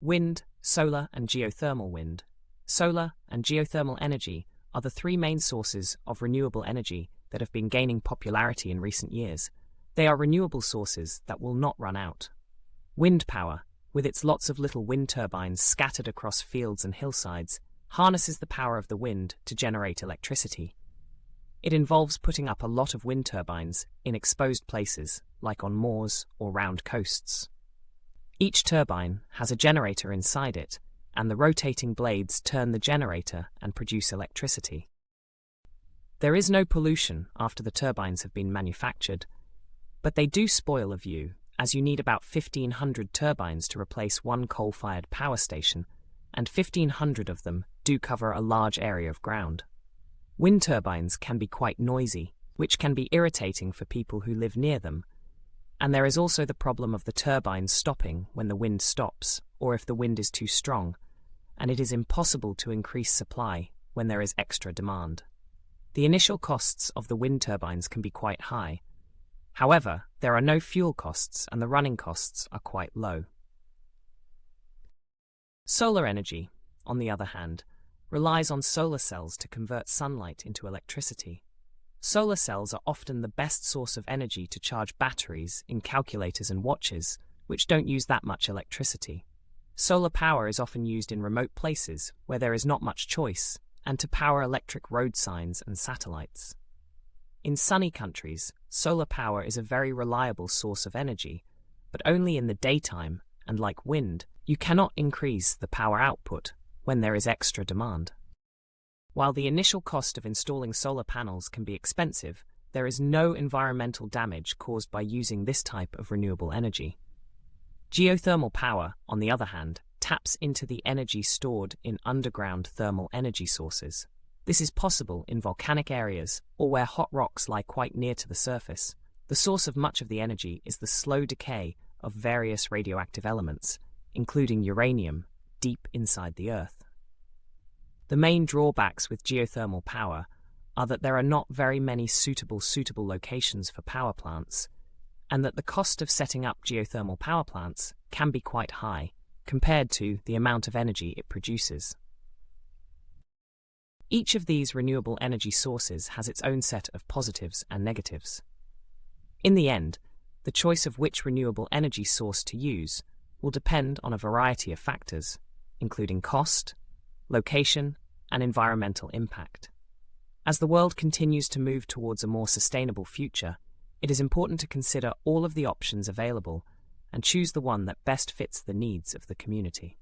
Wind, solar, and geothermal wind. Solar and geothermal energy are the three main sources of renewable energy that have been gaining popularity in recent years. They are renewable sources that will not run out. Wind power, with its lots of little wind turbines scattered across fields and hillsides, harnesses the power of the wind to generate electricity. It involves putting up a lot of wind turbines in exposed places, like on moors or round coasts. Each turbine has a generator inside it, and the rotating blades turn the generator and produce electricity. There is no pollution after the turbines have been manufactured, but they do spoil a view, as you need about 1,500 turbines to replace one coal-fired power station, and 1,500 of them do cover a large area of ground. Wind turbines can be quite noisy, which can be irritating for people who live near them, and there is also the problem of the turbines stopping when the wind stops, or if the wind is too strong, and it is impossible to increase supply when there is extra demand. The initial costs of the wind turbines can be quite high. However, there are no fuel costs and the running costs are quite low. Solar energy, on the other hand, relies on solar cells to convert sunlight into electricity. Solar cells are often the best source of energy to charge batteries in calculators and watches, which don't use that much electricity. Solar power is often used in remote places where there is not much choice, and to power electric road signs and satellites. In sunny countries, solar power is a very reliable source of energy, but only in the daytime, and like wind, you cannot increase the power output when there is extra demand. While the initial cost of installing solar panels can be expensive, there is no environmental damage caused by using this type of renewable energy. Geothermal power, on the other hand, taps into the energy stored in underground thermal energy sources. This is possible in volcanic areas or where hot rocks lie quite near to the surface. The source of much of the energy is the slow decay of various radioactive elements, including uranium, deep inside the Earth. The main drawbacks with geothermal power are that there are not very many suitable locations for power plants, and that the cost of setting up geothermal power plants can be quite high compared to the amount of energy it produces. Each of these renewable energy sources has its own set of positives and negatives. In the end, the choice of which renewable energy source to use will depend on a variety of factors, including cost, location, and environmental impact. As the world continues to move towards a more sustainable future, it is important to consider all of the options available and choose the one that best fits the needs of the community.